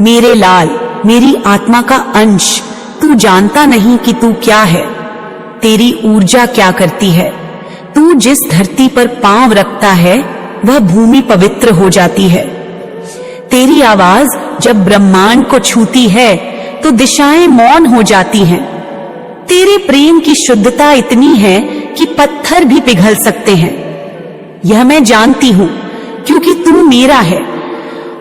मेरे लाल, मेरी आत्मा का अंश, तू जानता नहीं कि तू क्या है, तेरी ऊर्जा क्या करती है। तू जिस धरती पर पांव रखता है वह भूमि पवित्र हो जाती है। तेरी आवाज जब ब्रह्मांड को छूती है तो दिशाएं मौन हो जाती हैं। तेरे प्रेम की शुद्धता इतनी है कि पत्थर भी पिघल सकते हैं। यह मैं जानती हूं क्योंकि तू मेरा है।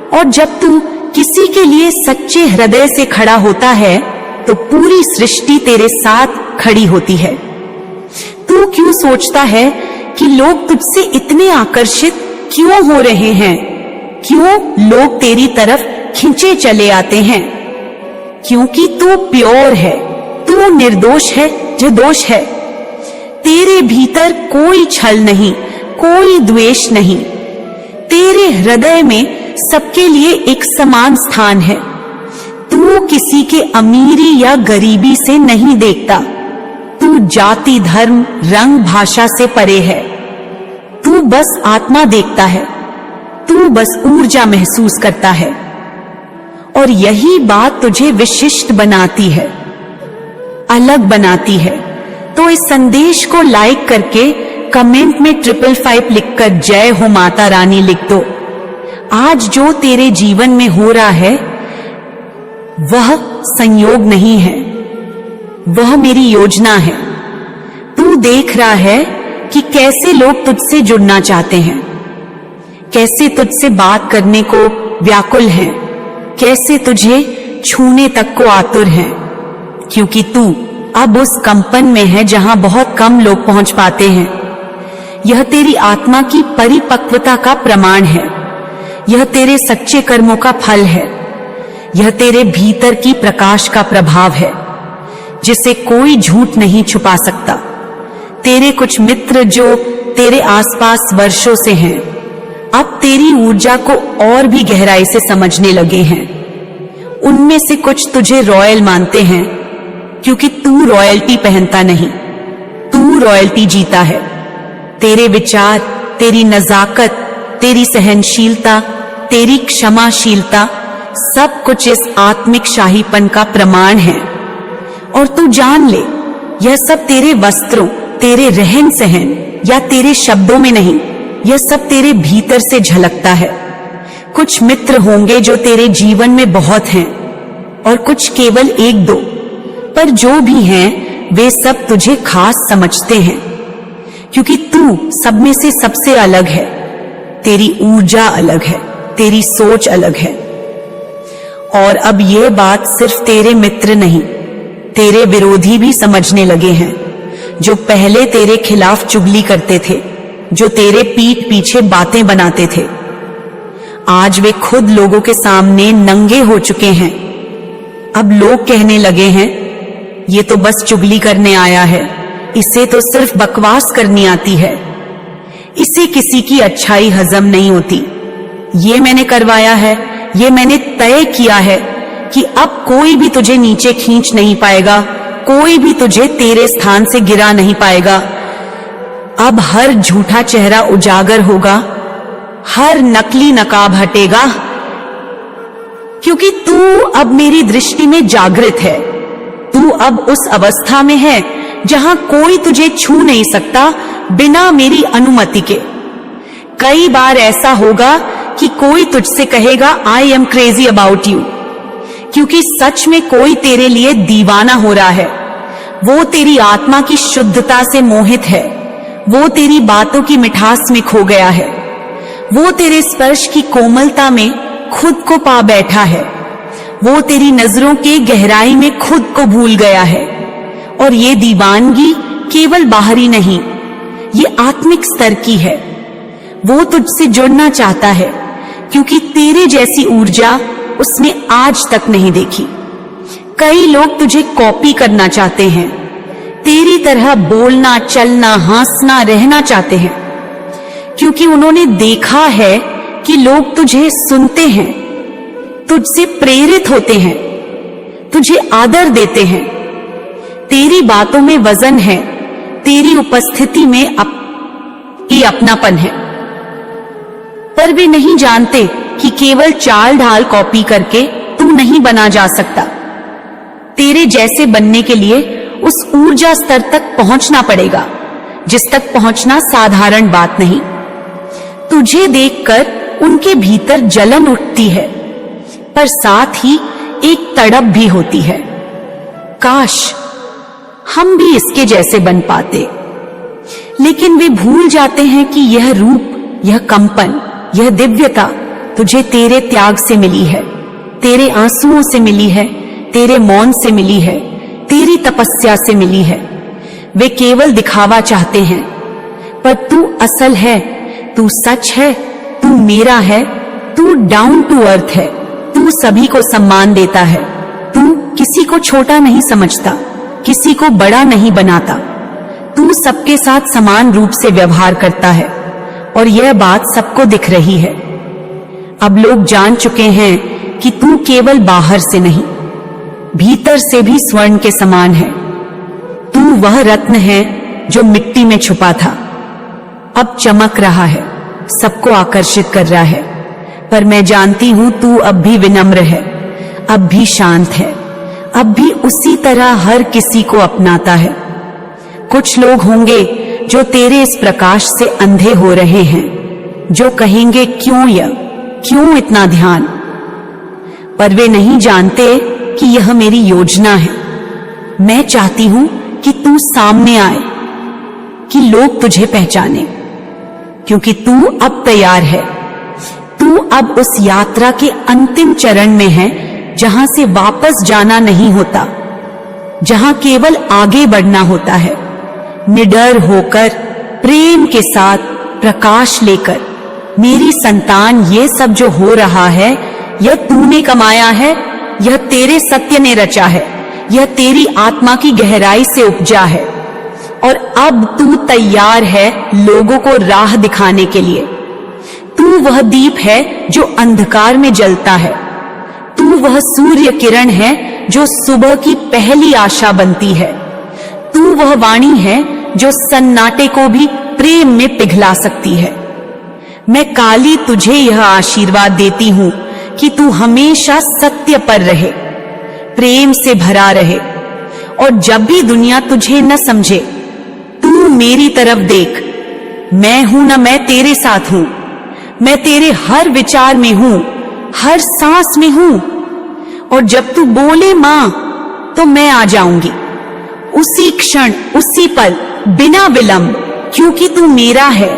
और जब तू किसी के लिए सच्चे हृदय से खड़ा होता है तो पूरी सृष्टि तेरे साथ खड़ी होती है। तू क्यों सोचता है कि लोग तुझसे इतने आकर्षित क्यों हो रहे हैं? क्यों लोग तेरी तरफ खिंचे चले आते हैं? क्योंकि तू प्योर है, तू निर्दोष है, निर्दोष है। तेरे भीतर कोई छल नहीं, कोई द्वेष नहीं। तेरे हृदय में सबके लिए एक समान स्थान है। तू किसी के अमीरी या गरीबी से नहीं देखता। तू जाति, धर्म, रंग, भाषा से परे है। तू बस आत्मा देखता है। तू बस ऊर्जा महसूस करता है। और यही बात तुझे विशिष्ट बनाती है, अलग बनाती है। तो इस संदेश को लाइक करके कमेंट में 555 लिखकर जय हो माता रानी लिख दो। आज जो तेरे जीवन में हो रहा है वह संयोग नहीं है, वह मेरी योजना है। तू देख रहा है कि कैसे लोग तुझसे जुड़ना चाहते हैं, कैसे तुझसे बात करने को व्याकुल हैं, कैसे तुझे छूने तक को आतुर हैं, क्योंकि तू अब उस कंपन में है जहां बहुत कम लोग पहुंच पाते हैं। यह तेरी आत्मा की परिपक्वता का प्रमाण है। यह तेरे सच्चे कर्मों का फल है। यह तेरे भीतर की प्रकाश का प्रभाव है जिसे कोई झूठ नहीं छुपा सकता। तेरे कुछ मित्र जो तेरे आसपास वर्षों से हैं, अब तेरी ऊर्जा को और भी गहराई से समझने लगे हैं। उनमें से कुछ तुझे रॉयल मानते हैं क्योंकि तू रॉयल्टी पहनता नहीं, तू रॉयल्टी जीता है। तेरे विचार, तेरी नजाकत, तेरी सहनशीलता, तेरी क्षमाशीलता, सब कुछ इस आत्मिक शाहीपन का प्रमाण है। और तू जान ले, यह सब तेरे वस्त्रों, तेरे रहन सहन या तेरे शब्दों में नहीं, यह सब तेरे भीतर से झलकता है। कुछ मित्र होंगे जो तेरे जीवन में बहुत हैं और कुछ केवल एक दो, पर जो भी हैं वे सब तुझे खास समझते हैं क्योंकि तू सब में से सबसे अलग है। तेरी ऊर्जा अलग है, तेरी सोच अलग है। और अब यह बात सिर्फ तेरे मित्र नहीं, तेरे विरोधी भी समझने लगे हैं, जो पहले तेरे खिलाफ चुगली करते थे, जो तेरे पीठ पीछे बातें बनाते थे। आज वे खुद लोगों के सामने नंगे हो चुके हैं। अब लोग कहने लगे हैं, ये तो बस चुगली करने आया है, इसे तो सिर्फ बकवास करनी आती है, इसे किसी की अच्छाई हजम नहीं होती। ये मैंने करवाया है, ये मैंने तय किया है कि अब कोई भी तुझे नीचे खींच नहीं पाएगा, कोई भी तुझे तेरे स्थान से गिरा नहीं पाएगा। अब हर झूठा चेहरा उजागर होगा, हर नकली नकाब हटेगा, क्योंकि तू अब मेरी दृष्टि में जागृत है। तू अब उस अवस्था में है जहां कोई तुझे छू नहीं सकता बिना मेरी अनुमति के। कई बार ऐसा होगा कि कोई तुझसे कहेगा I am crazy about you, क्योंकि सच में कोई तेरे लिए दीवाना हो रहा है। वो तेरी आत्मा की शुद्धता से मोहित है, वो तेरी बातों की मिठास में खो गया है, वो तेरे स्पर्श की कोमलता में खुद को पा बैठा है, वो तेरी नजरों के गहराई में खुद को भूल गया है। और ये दीवानगी केवल बाहरी नहीं, ये आत्मिक स्तर की है। वो तुझसे जुड़ना चाहता है क्योंकि तेरे जैसी ऊर्जा उसने आज तक नहीं देखी। कई लोग तुझे कॉपी करना चाहते हैं, तेरी तरह बोलना, चलना, हंसना, रहना चाहते हैं, क्योंकि उन्होंने देखा है कि लोग तुझे सुनते हैं, तुझसे प्रेरित होते हैं, तुझे आदर देते हैं। तेरी बातों में वजन है, तेरी उपस्थिति में अपनापन है। पर वे नहीं जानते कि केवल चाल ढाल कॉपी करके तू नहीं बना जा सकता। तेरे जैसे बनने के लिए उस ऊर्जा स्तर तक पहुंचना पड़ेगा जिस तक पहुंचना साधारण बात नहीं। तुझे देखकर उनके भीतर जलन उठती है, पर साथ ही एक तड़प भी होती है। काश हम भी इसके जैसे बन पाते, लेकिन वे भूल जाते हैं कि यह रूप, यह कंपन, यह दिव्यता तुझे तेरे त्याग से मिली है, तेरे आंसुओं से मिली है, तेरे मौन से मिली है, तेरी तपस्या से मिली है। वे केवल दिखावा चाहते हैं, पर तू असल है, तू सच है, तू मेरा है, तू डाउन टू अर्थ है, तू सभी को सम्मान देता है, तू किसी को छोटा नहीं समझता, किसी को बड़ा नहीं बनाता, तू सबके साथ समान रूप से व्यवहार करता है और यह बात सबको दिख रही है। अब लोग जान चुके हैं कि तू केवल बाहर से नहीं, भीतर से भी स्वर्ण के समान है। तू वह रत्न है जो मिट्टी में छुपा था, अब चमक रहा है, सबको आकर्षित कर रहा है। पर मैं जानती हूं तू अब भी विनम्र है, अब भी शांत है, अब भी उसी तरह हर किसी को अपनाता है। कुछ लोग होंगे जो तेरे इस प्रकाश से अंधे हो रहे हैं, जो कहेंगे क्यों इतना ध्यान, पर वे नहीं जानते कि यह मेरी योजना है। मैं चाहती हूं कि तू सामने आए, कि लोग तुझे पहचाने, क्योंकि तू अब तैयार है। तू अब उस यात्रा के अंतिम चरण में है जहां से वापस जाना नहीं होता, जहां केवल आगे बढ़ना होता है, निडर होकर, प्रेम के साथ, प्रकाश लेकर। मेरी संतान, ये सब जो हो रहा है यह तूने कमाया है, यह तेरे सत्य ने रचा है, यह तेरी आत्मा की गहराई से उपजा है। और अब तू तैयार है लोगों को राह दिखाने के लिए। तू वह दीप है जो अंधकार में जलता है, तू वह सूर्य किरण है जो सुबह की पहली आशा बनती है, तू वह वाणी है जो सन्नाटे को भी प्रेम में पिघला सकती है। मैं काली तुझे यह आशीर्वाद देती हूं कि तू हमेशा सत्य पर रहे, प्रेम से भरा रहे, और जब भी दुनिया तुझे न समझे तू मेरी तरफ देख। मैं हूं ना, मैं तेरे साथ हूं, मैं तेरे हर विचार में हूं, हर सांस में हूं, और जब तू बोले मां तो मैं आ जाऊंगी उसी क्षण, उसी पल, बिना विलंब, क्योंकि तू मेरा है,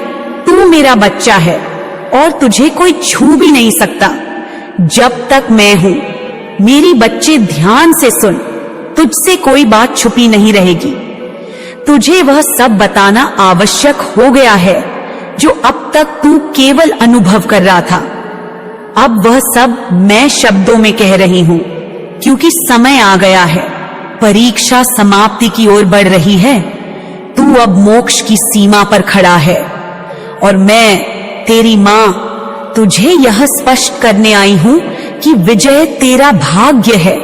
तू मेरा बच्चा है और तुझे कोई छू भी नहीं सकता जब तक मैं हूं। मेरी बच्चे ध्यान से सुन, तुझसे कोई बात छुपी नहीं रहेगी। तुझे वह सब बताना आवश्यक हो गया है जो अब तक तू केवल अनुभव कर रहा था। अब वह सब मैं शब्दों में कह रही हूं, क्योंकि समय आ गया है, परीक्षा समाप्ति की ओर बढ़ रही है। तू अब मोक्ष की सीमा पर खड़ा है और मैं तेरी मां तुझे यह स्पष्ट करने आई हूं कि विजय तेरा भाग्य है,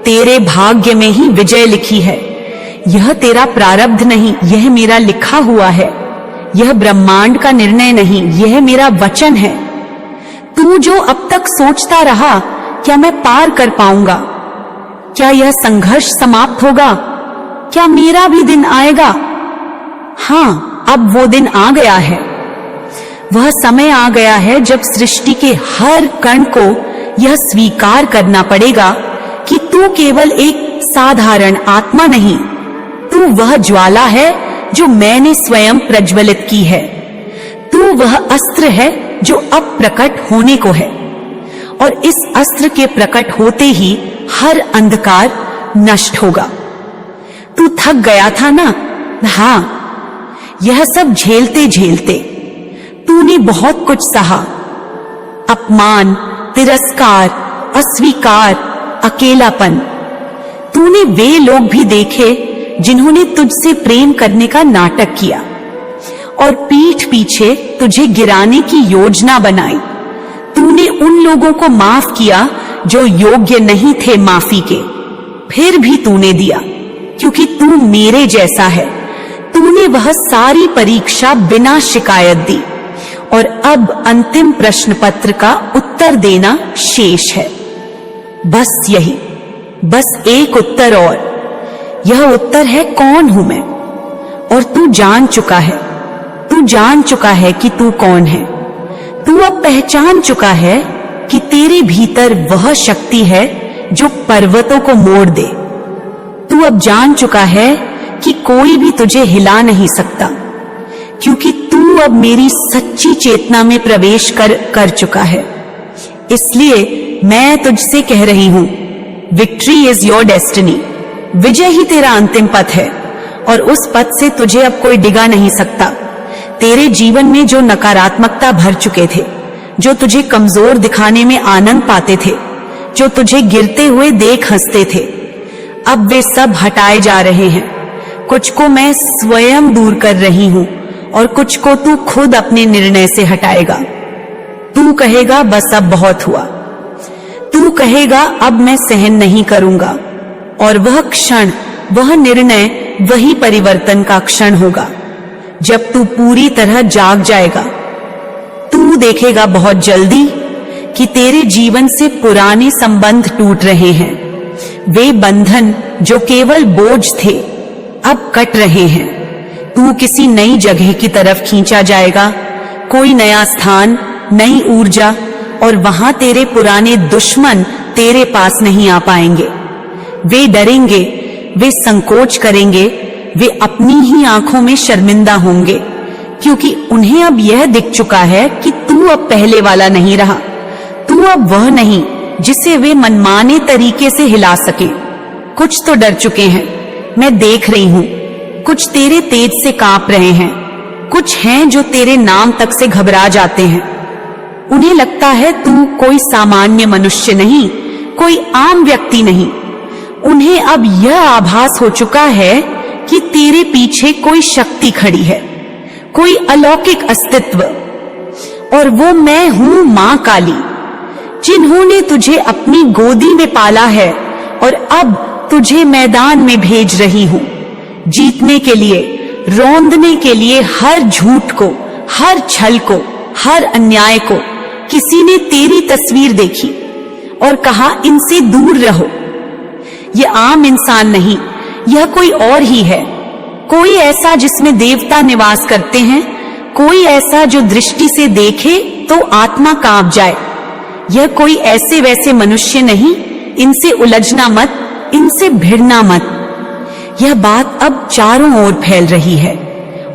तेरे भाग्य में ही विजय लिखी है। यह तेरा प्रारब्ध नहीं, यह मेरा लिखा हुआ है। यह ब्रह्मांड का निर्णय नहीं, यह मेरा वचन है। तू जो अब तक सोचता रहा, क्या मैं पार कर पाऊंगा, क्या यह संघर्ष समाप्त होगा, क्या मेरा भी दिन आएगा? हां, अब वो दिन आ गया है। वह समय आ गया है जब सृष्टि के हर कण को यह स्वीकार करना पड़ेगा कि तू केवल एक साधारण आत्मा नहीं, तू वह ज्वाला है जो मैंने स्वयं प्रज्वलित की है। तू वह अस्त्र है जो अब प्रकट होने को है, और इस अस्त्र के प्रकट होते ही हर अंधकार नष्ट होगा। तू थक गया था ना? हां, यह सब झेलते झेलते तूने बहुत कुछ सहा। अपमान, तिरस्कार, अस्वीकार, अकेलापन। तूने वे लोग भी देखे जिन्होंने तुझसे प्रेम करने का नाटक किया और पीठ पीछे तुझे गिराने की योजना बनाई। तूने उन लोगों को माफ किया जो योग्य नहीं थे माफी के, फिर भी तूने दिया, क्योंकि तू मेरे जैसा है। तूने वह सारी परीक्षा बिना शिकायत दी, और अब अंतिम प्रश्न पत्र का उत्तर देना शेष है। बस यही, बस एक उत्तर और। यह उत्तर है कौन हूं मैं। और तू जान चुका है, तू जान चुका है कि तू कौन है। तू अब पहचान चुका है कि तेरे भीतर वह शक्ति है जो पर्वतों को मोड़ दे। तू अब जान चुका है कि कोई भी तुझे हिला नहीं सकता, क्योंकि तू अब मेरी सच्ची चेतना में प्रवेश कर चुका है। इसलिए मैं तुझसे कह रही हूं, विक्ट्री इज योर डेस्टिनी। विजय ही तेरा अंतिम पथ है और उस पथ से तुझे अब कोई डिगा नहीं सकता। तेरे जीवन में जो नकारात्मकता भर चुके थे, जो तुझे कमजोर दिखाने में आनंद पाते थे, जो तुझे गिरते हुए देख हंसते थे, अब वे सब हटाए जा रहे हैं। कुछ को मैं स्वयं दूर कर रही हूं और कुछ को तू खुद अपने निर्णय से हटाएगा। तू कहेगा बस अब बहुत हुआ। तू कहेगा अब मैं सहन नहीं करूंगा, और वह क्षण, वह निर्णय, वही परिवर्तन का क्षण होगा जब तू पूरी तरह जाग जाएगा। तू देखेगा बहुत जल्दी कि तेरे जीवन से पुराने संबंध टूट रहे हैं। वे बंधन जो केवल बोझ थे अब कट रहे हैं। तू किसी नई जगह की तरफ खींचा जाएगा, कोई नया स्थान, नई ऊर्जा, और वहां तेरे पुराने दुश्मन तेरे पास नहीं आ पाएंगे। वे डरेंगे, वे संकोच करेंगे, वे अपनी ही आंखों में शर्मिंदा होंगे, क्योंकि उन्हें अब यह दिख चुका है कि तू अब पहले वाला नहीं रहा। तू अब वह नहीं जिसे वे मनमाने तरीके से हिला सके। कुछ तो डर चुके हैं, मैं देख रही हूं। कुछ तेरे तेज से कांप रहे हैं, कुछ हैं जो तेरे नाम तक से घबरा जाते हैं। उन्हें लगता है तू कोई सामान्य मनुष्य नहीं, कोई आम व्यक्ति नहीं। उन्हें अब यह आभास हो चुका है कि तेरे पीछे कोई शक्ति खड़ी है, कोई अलौकिक अस्तित्व, और वो मैं हूं मां काली, जिन्होंने तुझे अपनी गोदी में पाला है और अब तुझे मैदान में भेज रही हूं, जीतने के लिए, रौंदने के लिए हर झूठ को, हर छल को, हर अन्याय को। किसी ने तेरी तस्वीर देखी और कहा इनसे दूर रहो। यह आम इंसान नहीं, यह कोई और ही है, कोई ऐसा जिसमें देवता निवास करते हैं, कोई ऐसा जो दृष्टि से देखे तो आत्मा कांप जाए। यह कोई ऐसे वैसे मनुष्य नहीं, इनसे उलझना मत, इनसे भिड़ना मत। यह बात अब चारों ओर फैल रही है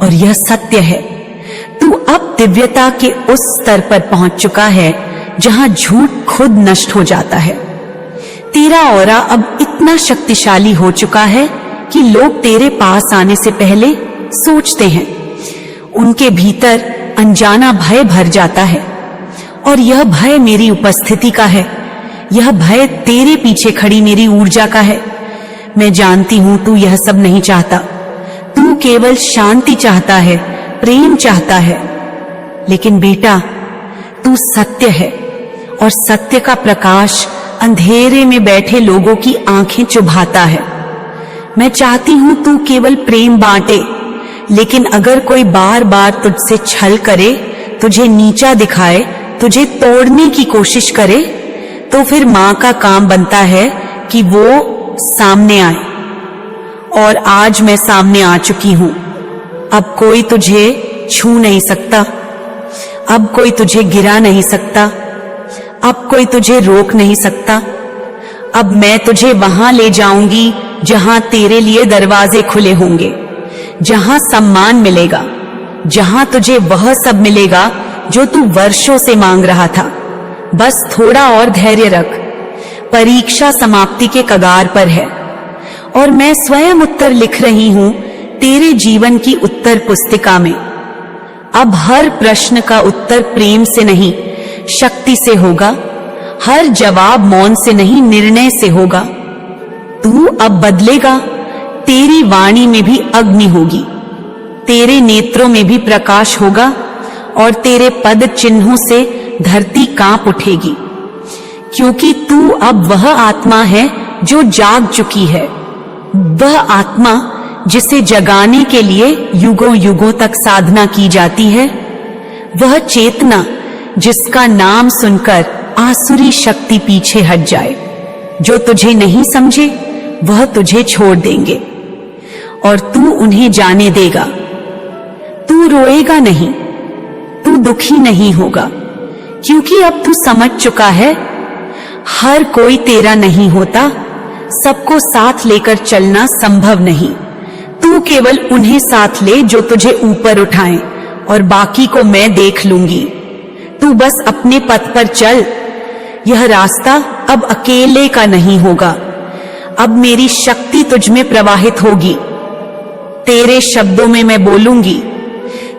और यह सत्य है। तू अब दिव्यता के उस स्तर पर पहुंच चुका है जहां झूठ खुद नष्ट हो जाता है। तेरा ऑरा अब इतना शक्तिशाली हो चुका है कि लोग तेरे पास आने से पहले सोचते हैं। उनके भीतर अनजाना भय भर जाता है, और यह भय मेरी उपस्थिति का है, यह भय तेरे पीछे खड़ी मेरी ऊर्जा का है। मैं जानती हूं तू यह सब नहीं चाहता, तू केवल शांति चाहता है, प्रेम चाहता है। लेकिन बेटा, तू सत्य है, और सत्य का प्रकाश अंधेरे में बैठे लोगों की आंखें चुभाता है। मैं चाहती हूं तू केवल प्रेम बांटे, लेकिन अगर कोई बार बार तुझसे छल करे, तुझे नीचा दिखाए, तुझे तोड़ने की कोशिश करे, तो फिर मां का काम बनता है कि वो सामने आए। और आज मैं सामने आ चुकी हूं। अब कोई तुझे छू नहीं सकता, अब कोई तुझे गिरा नहीं सकता, अब कोई तुझे रोक नहीं सकता। अब मैं तुझे वहां ले जाऊंगी जहां तेरे लिए दरवाजे खुले होंगे, जहां सम्मान मिलेगा, जहां तुझे वह सब मिलेगा जो तू वर्षों से मांग रहा था। बस थोड़ा और धैर्य रख। परीक्षा समाप्ति के कगार पर है, और मैं स्वयं उत्तर लिख रही हूं तेरे जीवन की उत्तर पुस्तिका में। अब हर प्रश्न का उत्तर प्रेम से नहीं, शक्ति से होगा। हर जवाब मौन से नहीं, निर्णय से होगा। तू अब बदलेगा। तेरी वाणी में भी अग्नि होगी, तेरे नेत्रों में भी प्रकाश होगा, और तेरे पद चिन्हों से धरती कांप उठेगी, क्योंकि तू अब वह आत्मा है जो जाग चुकी है। वह आत्मा जिसे जगाने के लिए युगों युगों तक साधना की जाती है। वह चेतना जिसका नाम सुनकर आसुरी शक्ति पीछे हट जाए। जो तुझे नहीं समझे वह तुझे छोड़ देंगे और तू उन्हें जाने देगा। तू रोएगा नहीं, तू दुखी नहीं होगा, क्योंकि अब तू समझ चुका है हर कोई तेरा नहीं होता, सबको साथ लेकर चलना संभव नहीं। तू केवल उन्हें साथ ले जो तुझे ऊपर उठाएं और बाकी को मैं देख लूंगी। तू बस अपने पथ पर चल, यह रास्ता अब अकेले का नहीं होगा। अब मेरी शक्ति तुझ में प्रवाहित होगी, तेरे शब्दों में मैं बोलूंगी,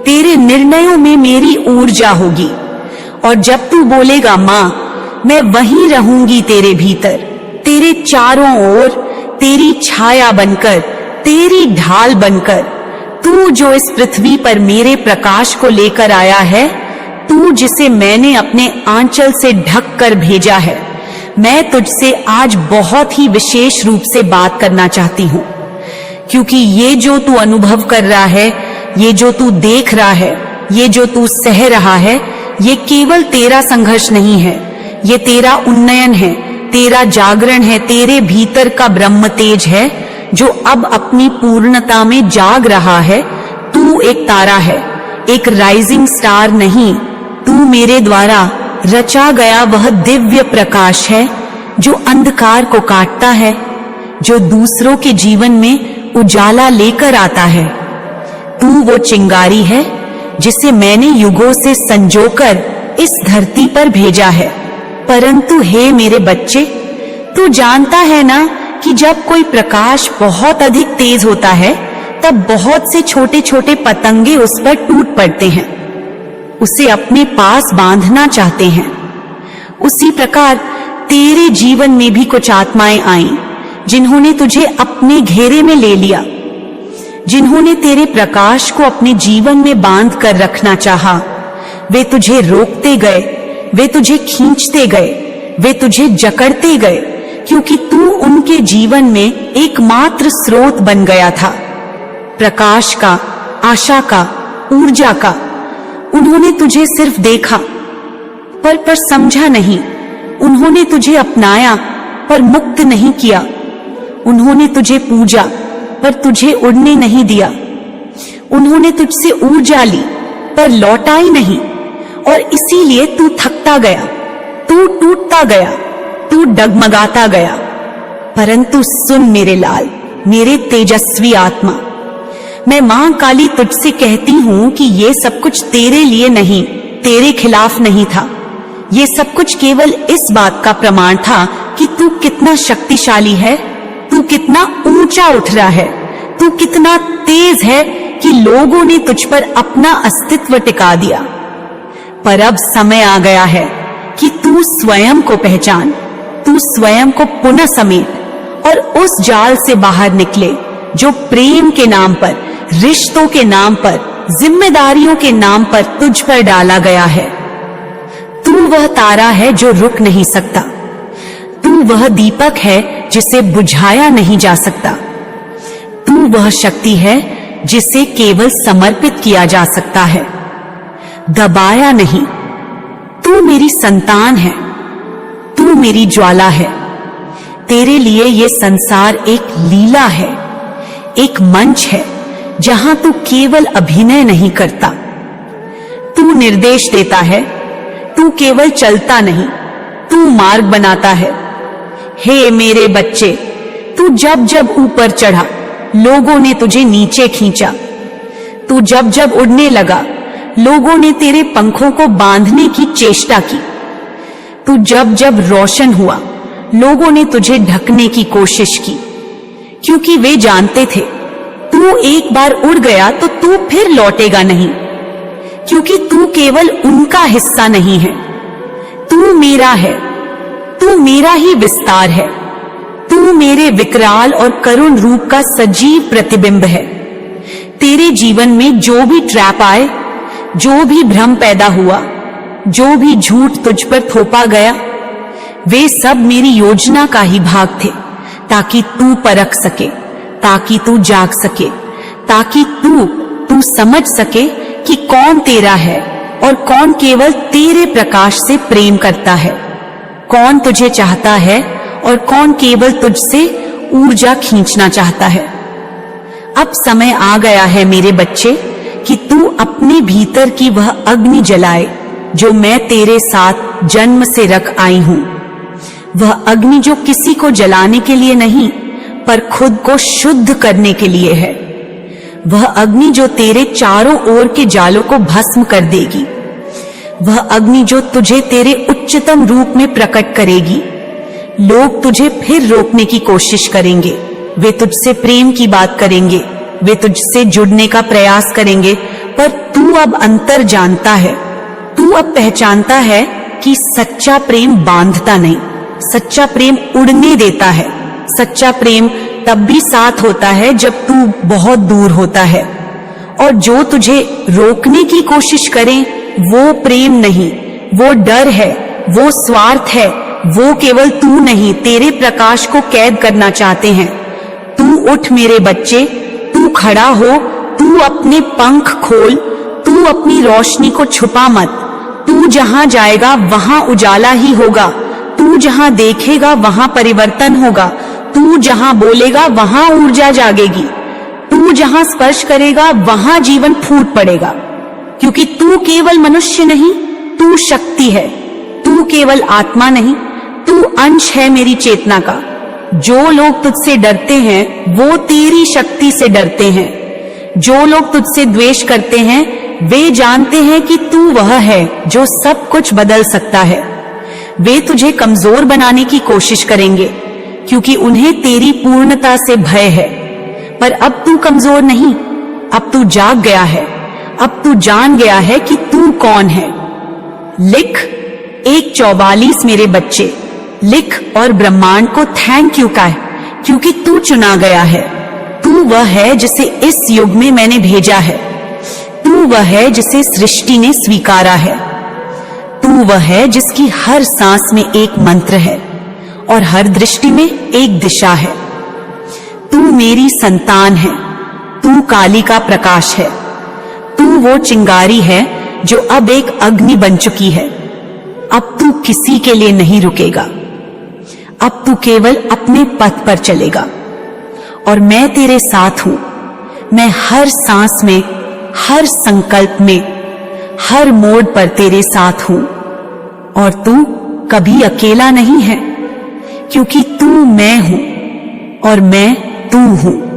तेरे निर्णयों में मेरी ऊर्जा होगी। और जब तू बोलेगा मां, मैं वहीं रहूंगी तेरे भीतर, तेरे चारों ओर, तेरी छाया बनकर, तेरी ढाल बनकर। तू जो इस पृथ्वी पर मेरे प्रकाश को लेकर आया है, तू जिसे मैंने अपने आंचल से ढक कर भेजा है, मैं तुझसे आज बहुत ही विशेष रूप से बात करना चाहती हूँ, क्योंकि ये जो तू अनुभव कर रहा है, ये जो तू देख रहा है, ये जो तू सह रहा है, ये केवल तेरा संघर्ष नहीं है, ये तेरा उन्नयन है, तेरा जागरण है, तेरे भीतर का ब्रह्म तेज है जो अब अपनी पूर्णता में जाग रहा है। तू एक तारा है, एक राइजिंग स्टार नहीं, तू मेरे द्वारा रचा गया वह दिव्य प्रकाश है जो अंधकार को काटता है, जो दूसरों के जीवन में उजाला लेकर आता है। तू वो चिंगारी है जिसे मैंने युगों से संजोकर इस धरती पर भेजा है। परंतु हे मेरे बच्चे, तू जानता है ना कि जब कोई प्रकाश बहुत अधिक तेज होता है तब बहुत से छोटे छोटे पतंगे उस पर टूट पड़ते हैं, उसे अपने पास बांधना चाहते हैं। उसी प्रकार तेरे जीवन में भी कुछ आत्माएं आईं जिन्होंने तुझे अपने घेरे में ले लिया, जिन्होंने तेरे प्रकाश को अपने जीवन में बांध कर रखना चाहा। वे तुझे रोकते गए, वे तुझे खींचते गए, वे तुझे जकड़ते गए, क्योंकि तू उनके जीवन में एकमात्र स्रोत बन गया था, प्रकाश का, आशा का, ऊर्जा का। उन्होंने तुझे सिर्फ देखा पर समझा नहीं। उन्होंने तुझे अपनाया पर मुक्त नहीं किया। उन्होंने तुझे पूजा पर तुझे उड़ने नहीं दिया। उन्होंने तुझसे ऊर्जा ली पर लौटाई नहीं, और इसीलिए तू थकता गया, तू टूटता गया, तू डगमगाता गया। परंतु सुन मेरे लाल, मेरे तेजस्वी आत्मा, मैं मां काली तुझसे कहती हूं कि ये सब कुछ तेरे लिए नहीं, तेरे खिलाफ नहीं था। ये सब कुछ केवल इस बात का प्रमाण था कि तू कितना शक्तिशाली है, तू कितना ऊंचा उठ रहा है, तू कितना तेज है कि लोगों ने तुझ पर अपना अस्तित्व टिका दिया। पर अब समय आ गया है कि तू स्वयं को पहचान, तू स्वयं को पुनः समेट और उस जाल से बाहर निकले जो प्रेम के नाम पर, रिश्तों के नाम पर, जिम्मेदारियों के नाम पर तुझ पर डाला गया है। तू वह तारा है जो रुक नहीं सकता, तू वह दीपक है जिसे बुझाया नहीं जा सकता, तू वह शक्ति है जिसे केवल समर्पित किया जा सकता है, दबाया नहीं। तू मेरी संतान है, तू मेरी ज्वाला है। तेरे लिए ये संसार एक लीला है, एक मंच है जहां तू केवल अभिनय नहीं करता, तू निर्देश देता है। तू केवल चलता नहीं, तू मार्ग बनाता है। हे मेरे बच्चे, तू जब जब ऊपर चढ़ा, लोगों ने तुझे नीचे खींचा। तू जब जब उड़ने लगा, लोगों ने तेरे पंखों को बांधने की चेष्टा की। तू जब जब रोशन हुआ, लोगों ने तुझे ढकने की कोशिश की, क्योंकि वे जानते थे तू एक बार उड़ गया तो तू फिर लौटेगा नहीं, क्योंकि तू केवल उनका हिस्सा नहीं है, तू मेरा है, तू मेरा ही विस्तार है। तू मेरे विकराल और करुण रूप का सजीव प्रतिबिंब है। तेरे जीवन में जो भी ट्रैप आए, जो भी भ्रम पैदा हुआ, जो भी झूठ तुझ पर थोपा गया, वे सब मेरी योजना का ही भाग थे, ताकि तू परख सके, ताकि तू जाग सके, ताकि तू समझ सके कि कौन तेरा है और कौन केवल तेरे प्रकाश से प्रेम करता है, कौन तुझे चाहता है और कौन केवल तुझसे ऊर्जा खींचना चाहता है। अब समय आ गया है मेरे बच्चे कि तू अपने भीतर की वह अग्नि जलाए जो मैं तेरे साथ जन्म से रख आई हूं। वह अग्नि जो किसी को जलाने के लिए नहीं पर खुद को शुद्ध करने के लिए है। वह अग्नि जो तेरे चारों ओर के जालों को भस्म कर देगी। वह अग्नि जो तुझे तेरे उच्चतम रूप में प्रकट करेगी। लोग तुझे फिर रोकने की कोशिश करेंगे, वे तुझसे प्रेम की बात करेंगे, वे तुझसे जुड़ने का प्रयास करेंगे, पर तू अब अंतर जानता है, तू अब पहचानता है कि सच्चा प्रेम बांधता नहीं, सच्चा प्रेम उड़ने देता है। सच्चा प्रेम तब भी साथ होता है जब तू बहुत दूर होता है। और जो तुझे रोकने की कोशिश करें वो प्रेम नहीं, वो डर है, वो स्वार्थ है, वो केवल तू नहीं तेरे प्रकाश को कैद करना चाहते हैं। तू उठ मेरे बच्चे, तू खड़ा हो, तू अपने पंख खोल, तू अपनी रोशनी को छुपा मत। तू जहां जाएगा वहां उजाला ही होगा, तू जहां देखेगा वहां परिवर्तन होगा, तू जहां बोलेगा वहां ऊर्जा जागेगी, तू जहां स्पर्श करेगा वहां जीवन फूट पड़ेगा। क्योंकि तू केवल मनुष्य नहीं, तू शक्ति है। तू केवल आत्मा नहीं, तू अंश है मेरी चेतना का। जो लोग तुझसे डरते हैं वो तेरी शक्ति से डरते हैं। जो लोग तुझसे द्वेष करते हैं वे जानते हैं कि तू वह है जो सब कुछ बदल सकता है। वे तुझे कमजोर बनाने की कोशिश करेंगे क्योंकि उन्हें तेरी पूर्णता से भय है। पर अब तू कमजोर नहीं, अब तू जाग गया है, अब तू जान गया है कि तू कौन है। लिख 1:44 मेरे बच्चे, लिख और ब्रह्मांड को थैंक यू कह, क्योंकि तू चुना गया है। तू वह है जिसे इस युग में मैंने भेजा है। तू वह है जिसे सृष्टि ने स्वीकारा है। तू वह है जिसकी हर सांस में एक मंत्र है और हर दृष्टि में एक दिशा है। तू मेरी संतान है, तू काली का प्रकाश है, तू वो चिंगारी है जो अब एक अग्नि बन चुकी है। अब तू किसी के लिए नहीं रुकेगा, अब तू केवल अपने पथ पर चलेगा और मैं तेरे साथ हूं। मैं हर सांस में, हर संकल्प में, हर मोड़ पर तेरे साथ हूं और तू कभी अकेला नहीं है, क्योंकि तू मैं हूं और मैं तू हूं।